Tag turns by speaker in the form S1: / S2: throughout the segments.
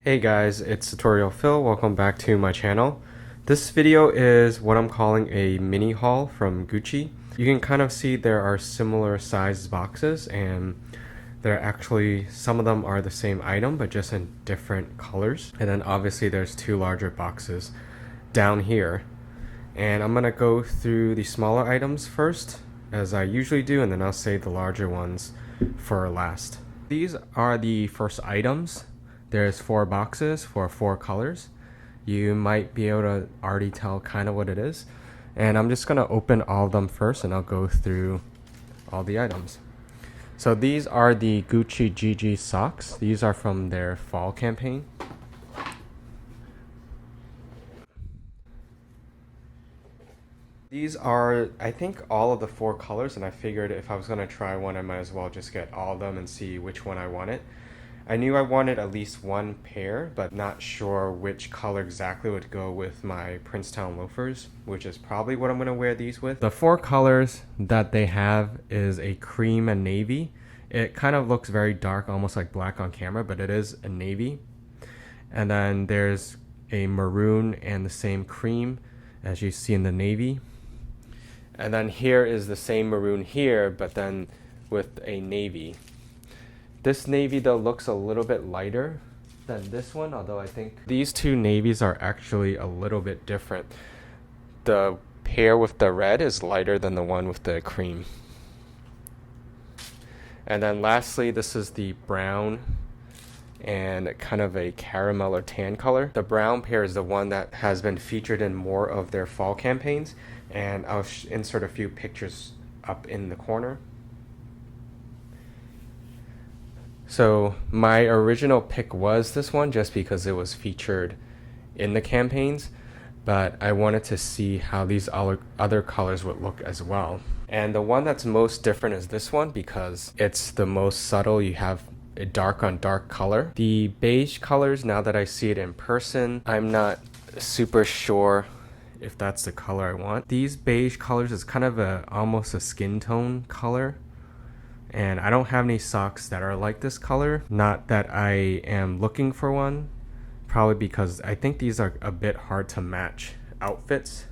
S1: Hey guys, it's Tutorial Phil. Welcome back to my channel. This video is what I'm calling a mini haul from Gucci. You can kind of see there are similar sized boxes, and they're actually, some of them are the same item but just in different colors. And then obviously there's two larger boxes down here. And I'm gonna go through the smaller items first, as I usually do, and then I'll save the larger ones for last. These are the first items. There's 4 boxes for 4 colors. You might be able to already tell kind of what it is. And I'm just going to open all of them first, and I'll go through all the items. So these are the Gucci GG socks. These are from their fall campaign. These are, I think, all of the 4 colors, and I figured if I was going to try one, I might as well just get all of them and see which one I wanted. I knew I wanted at least one pair, but not sure which color exactly would go with my Princetown loafers, which is probably what I'm going to wear these with. The 4 colors that they have is a cream and navy. It kind of looks very dark, almost like black on camera, but it is a navy. And then there's a maroon and the same cream as you see in the navy. And then here is the same maroon here, but then with a navy. This navy though looks a little bit lighter than this one, although I think these two navies are actually a little bit different. The pair with the red is lighter than the one with the cream. And then lastly, this is the brown and kind of a caramel or tan color. The brown pair is the one that has been featured in more of their fall campaigns, and I'll insert a few pictures up in the corner. So my original pick was this one just because it was featured in the campaigns, but I wanted to see how these other colors would look as well. And the one that's most different is this one because it's the most subtle. You have a dark on dark color. The beige colors, now that I see it in person, I'm not super sure if that's the color I want. These beige colors is kind of almost a skin tone color. And I don't have any socks that are like this color. Not that I am looking for one, probably because I think these are a bit hard to match outfits.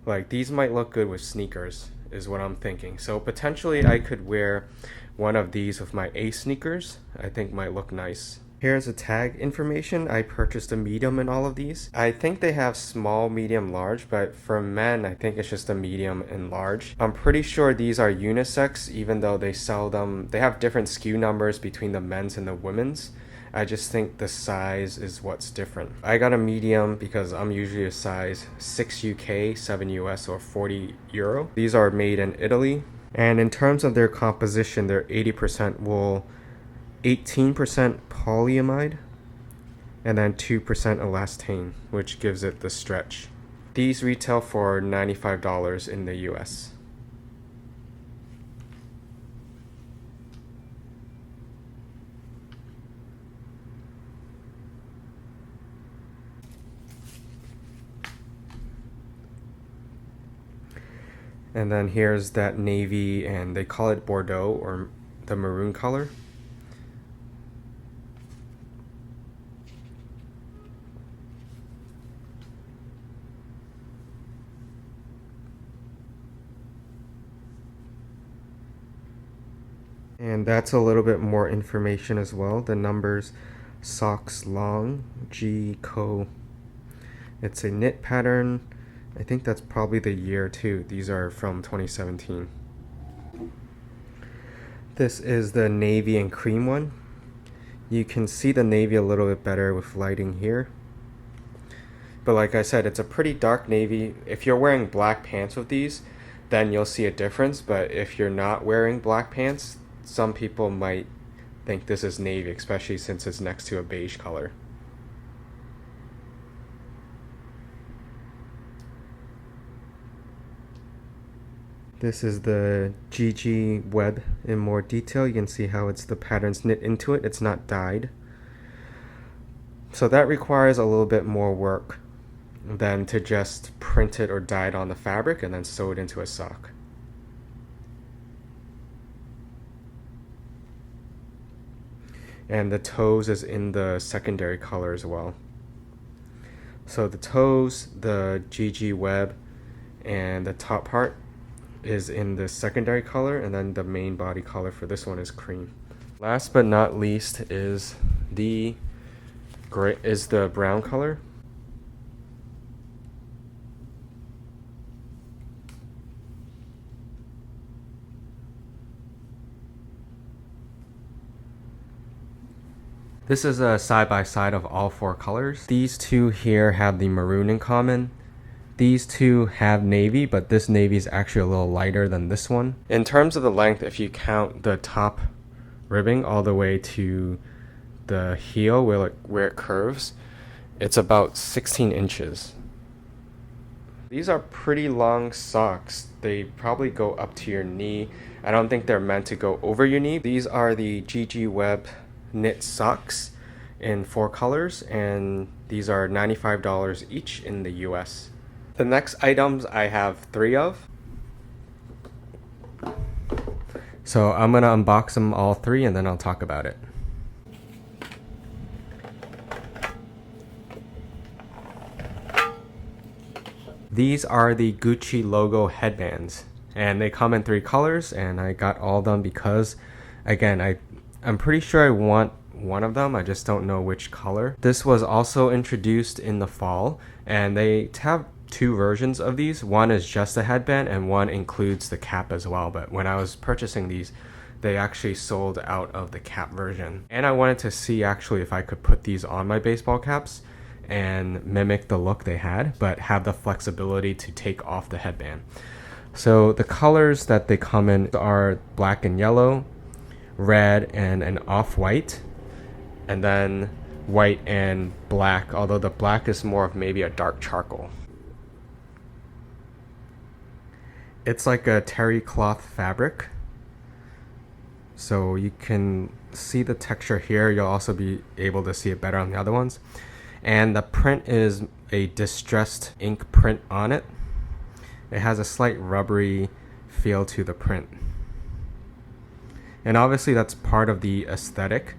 S1: Like these might look good with sneakers is what I'm thinking. So potentially I could wear one of these with my A sneakers. I think might look nice. Here's a tag information. I purchased a medium in all of these. I think they have small, medium, large, but for men, I think it's just a medium and large. I'm pretty sure these are unisex, even though they sell them. They have different SKU numbers between the men's and the women's. I just think the size is what's different. I got a medium because I'm usually a size 6 UK, 7 US, or 40 Euro. These are made in Italy. And in terms of their composition, they're 80% wool, 18% polyamide, and then 2% elastane, which gives it the stretch. These retail for $95 in the US. And then here's that navy, and they call it bordeaux or the maroon color. And that's a little bit more information as well. The numbers, socks long, G Co. It's a knit pattern. I think that's probably the year too. These are from 2017. This is the navy and cream one. You can see the navy a little bit better with lighting here. But like I said, it's a pretty dark navy. If you're wearing black pants with these, then you'll see a difference. But if you're not wearing black pants, some people might think this is navy, especially since it's next to a beige color. This is the GG web in more detail. You can see how it's the patterns knit into it. It's not dyed. So that requires a little bit more work than to just print it or dye it on the fabric and then sew it into a sock. And the toes is in the secondary color as well. So the toes, the GG web, and the top part is in the secondary color, and then the main body color for this one is cream. Last but not least is the brown color. This is a side-by-side of all four colors. These two here have the maroon in common. These two have navy, but this navy is actually a little lighter than this one. In terms of the length, if you count the top ribbing all the way to the heel where it curves, it's about 16 inches. These are pretty long socks. They probably go up to your knee. I don't think they're meant to go over your knee. These are the GG Web knit socks in 4 colors, and these are $95 each in the US. The next items I have 3 of. So I'm gonna unbox them all 3 and then I'll talk about it. These are the Gucci logo headbands, and they come in 3 colors, and I got all of them because, again, I'm pretty sure I want one of them, I just don't know which color. This was also introduced in the fall, and they have 2 versions of these. One is just a headband and one includes the cap as well, but when I was purchasing these, they actually sold out of the cap version. And I wanted to see actually if I could put these on my baseball caps and mimic the look they had, but have the flexibility to take off the headband. So the colors that they come in are black and yellow, red and an off-white, and then white and black, although the black is more of maybe a dark charcoal. It's like a terry cloth fabric, so you can see the texture here. You'll also be able to see it better on the other ones. And the print is a distressed ink print on it. It has a slight rubbery feel to the print. And obviously that's part of the aesthetic,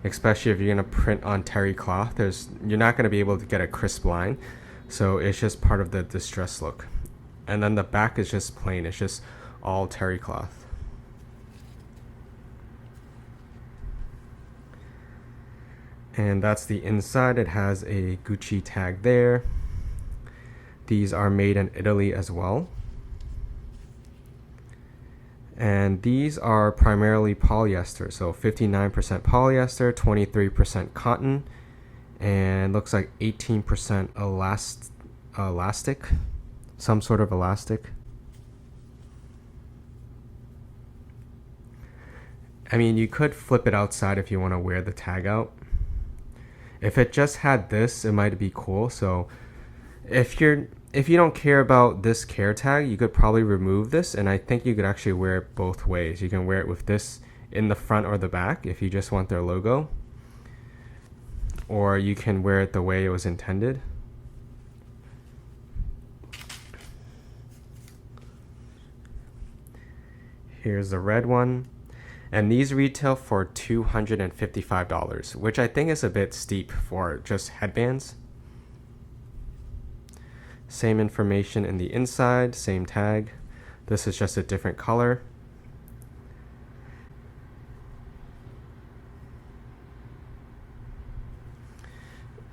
S1: especially if you're going to print on terry cloth. You're not going to be able to get a crisp line, so it's just part of the distressed look. And then the back is just plain, it's just all terry cloth. And that's the inside. It has a Gucci tag there. These are made in Italy as well. And these are primarily polyester, so 59% polyester, 23% cotton, and looks like 18% elastic, some sort of elastic. I mean, you could flip it outside if you want to wear the tag out. If it just had this, it might be cool. So if you don't care about this care tag, you could probably remove this, and I think you could actually wear it both ways. You can wear it with this in the front or the back if you just want their logo, or you can wear it the way it was intended. Here's the red one. And these retail for $255, which I think is a bit steep for just headbands. Same information in the inside, same tag. This is just a different color.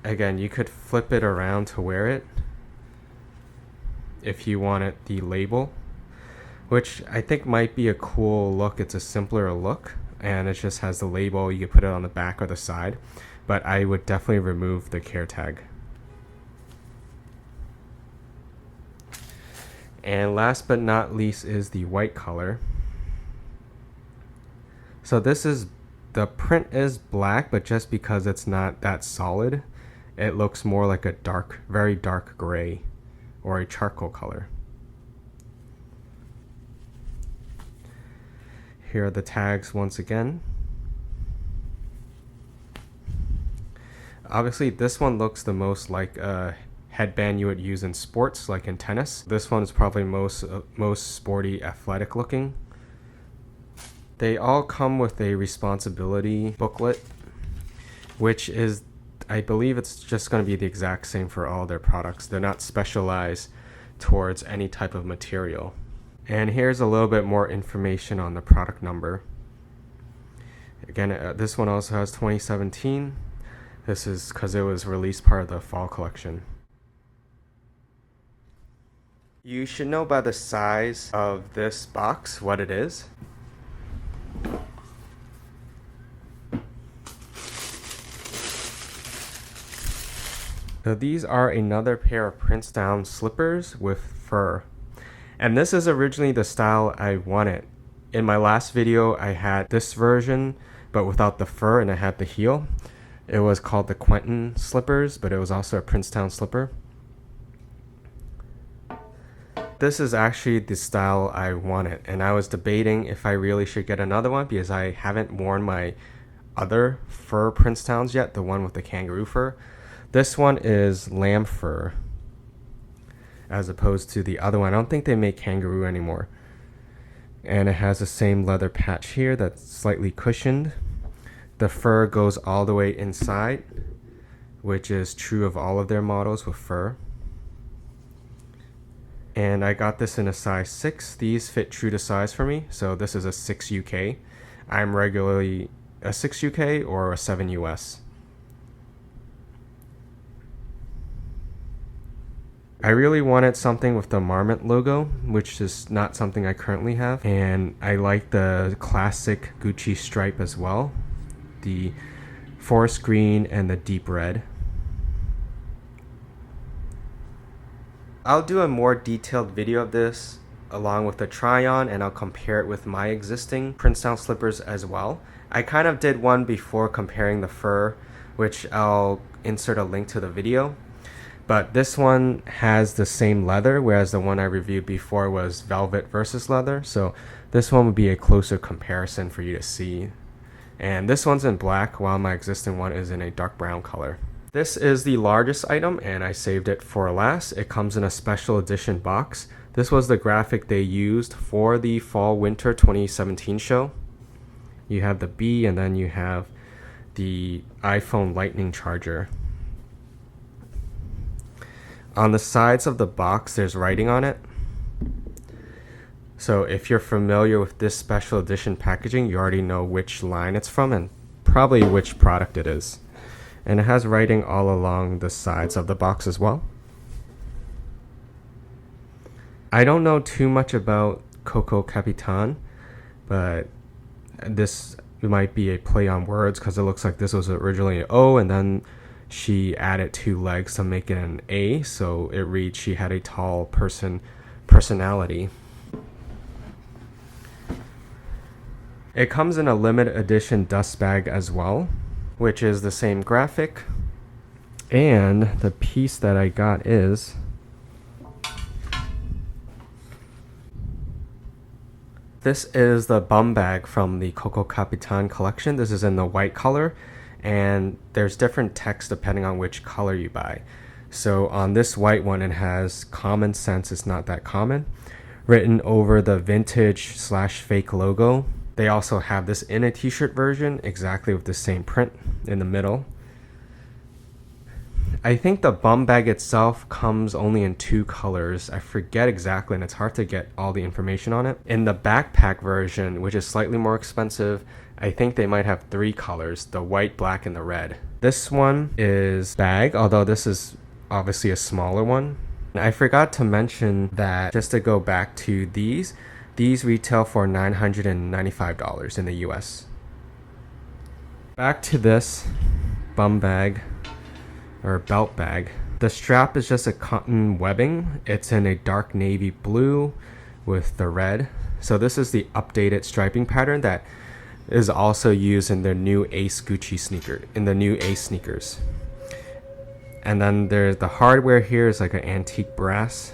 S1: Again, you could flip it around to wear it if you wanted the label, which I think might be a cool look. It's a simpler look, and it just has the label. You could put it on the back or the side, but I would definitely remove the care tag. And last but not least is the white color. So the print is black, but just because it's not that solid, it looks more like a dark, very dark gray or a charcoal color. Here are the tags once again. Obviously, this one looks the most like a headband you would use in sports, like in tennis. This one is probably most sporty, athletic looking. They all come with a responsibility booklet, which is, I believe it's just going to be the exact same for all their products. They're not specialized towards any type of material. And here's a little bit more information on the product number. Again, this one also has 2017. This is because it was released part of the fall collection. You should know by the size of this box what it is. So these are another pair of Princetown slippers with fur. And this is originally the style I wanted. In my last video, I had this version, but without the fur, and I had the heel. It was called the Quentin slippers, but it was also a Princetown slipper. This is actually the style I wanted, and I was debating if I really should get another one because I haven't worn my other fur Princetowns yet, the one with the kangaroo fur. This one is lamb fur, as opposed to the other one. I don't think they make kangaroo anymore. And it has the same leather patch here that's slightly cushioned. The fur goes all the way inside, which is true of all of their models with fur. And I got this in a size 6. These fit true to size for me, so this is a 6 UK. I'm regularly a 6 UK or a 7 US. I really wanted something with the Marmont logo, which is not something I currently have. And I like the classic Gucci stripe as well. The forest green and the deep red. I'll do a more detailed video of this along with the try-on, and I'll compare it with my existing Princetown slippers as well. I kind of did one before comparing the fur, which I'll insert a link to the video. But this one has the same leather, whereas the one I reviewed before was velvet versus leather. So this one would be a closer comparison for you to see. And this one's in black, while my existing one is in a dark brown color. This is the largest item, and I saved it for last. It comes in a special edition box. This was the graphic they used for the Fall/Winter 2017 show. You have the bee, and then you have the iPhone Lightning charger. On the sides of the box, there's writing on it. So if you're familiar with this special edition packaging, you already know which line it's from and probably which product it is. And it has writing all along the sides of the box as well. I don't know too much about Coco Capitán, but this might be a play on words because it looks like this was originally an O, and then she added 2 legs to make it an A, so it reads she had a tall personality. It comes in a limited edition dust bag as well, which is the same graphic. And the piece that I got is this is the bum bag from the Coco Capitán collection. This is in the white color, and there's different text depending on which color you buy. So on this white one, it has "common sense is not that common" written over the vintage/fake logo. They also have this in a t-shirt version, exactly with the same print in the middle. I think the bum bag itself comes only in 2 colors. I forget exactly, and it's hard to get all the information on it. In the backpack version, which is slightly more expensive, I think they might have 3 colors, the white, black, and the red. This one is bag, although this is obviously a smaller one. I forgot to mention that, just to go back to these retail for $995 in the US. Back to this bum bag or belt bag. The strap is just a cotton webbing. It's in a dark navy blue with the red. So this is the updated striping pattern that is also used in their new Ace Gucci sneaker, in the new Ace sneakers. And then there's the hardware here is like an antique brass.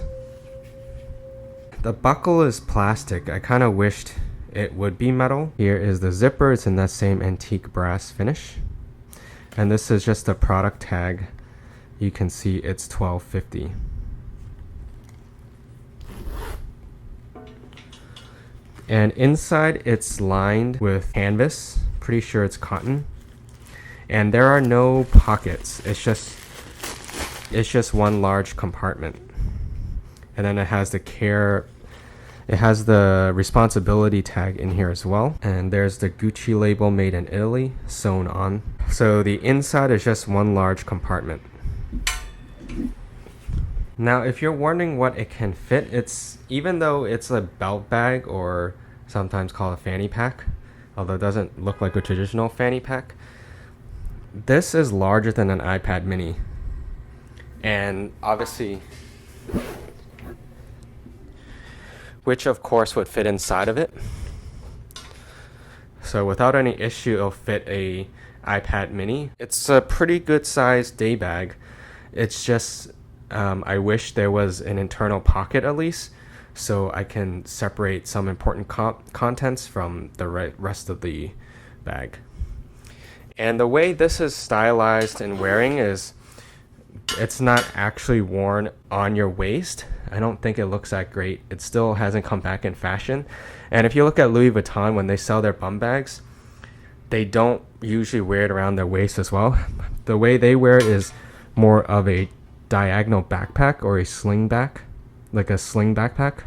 S1: The buckle is plastic. I kind of wished it would be metal. Here is the zipper. It's in that same antique brass finish. And this is just a product tag. You can see it's $12.50. And inside it's lined with canvas. Pretty sure it's cotton. and there are no pockets. It's just one large compartment. And then it has the responsibility tag in here as well. And there's the Gucci label, made in Italy, sewn on. So the inside is just one large compartment. Now, if you're wondering what it can fit, even though it's a belt bag, or sometimes called a fanny pack, although it doesn't look like a traditional fanny pack, this is larger than an iPad mini. And obviously, which of course would fit inside of it. So without any issue, it'll fit a iPad mini. It's a pretty good sized day bag. It's just, I wish there was an internal pocket at least, so I can separate some important contents from the rest of the bag. And the way this is stylized and wearing is, it's not actually worn on your waist. I don't think it looks that great. It still hasn't come back in fashion. And if you look at Louis Vuitton, when they sell their bum bags, they don't usually wear it around their waist as well. The way they wear it is more of a diagonal backpack, or a sling back, like a sling backpack.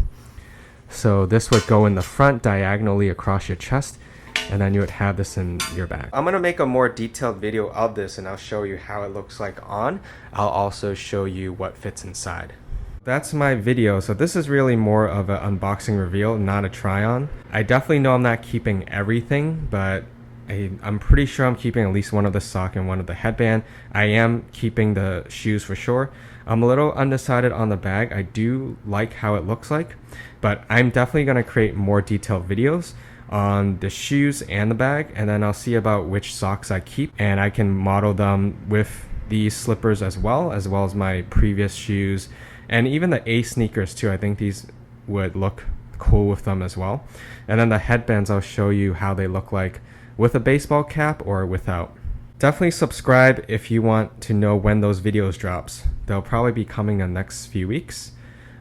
S1: So this would go in the front diagonally across your chest, and then you would have this in your bag. I'm gonna make a more detailed video of this, and I'll show you how it looks like on. I'll also show you what fits inside. That's my video. So this is really more of an unboxing reveal, not a try on. I definitely know I'm not keeping everything, but I'm pretty sure I'm keeping at least one of the sock and one of the headband. I am keeping the shoes for sure. I'm a little undecided on the bag. I do like how it looks like, but I'm definitely gonna create more detailed videos on the shoes and the bag, and then I'll see about which socks I keep, and I can model them with these slippers as well as my previous shoes, and even the A sneakers too. I think these would look cool with them as well. And then the headbands, I'll show you how they look like with a baseball cap or without. Definitely subscribe if you want to know when those videos drops. They'll probably be coming in the next few weeks.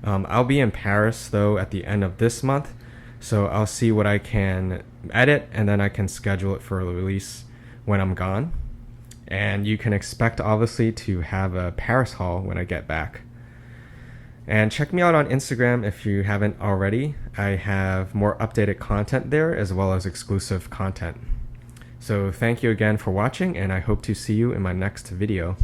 S1: I'll be in Paris though at the end of this month, so I'll see what I can edit, and then I can schedule it for a release when I'm gone. And you can expect obviously to have a Paris haul when I get back. And check me out on Instagram if you haven't already. I have more updated content there as well as exclusive content. So thank you again for watching, and I hope to see you in my next video.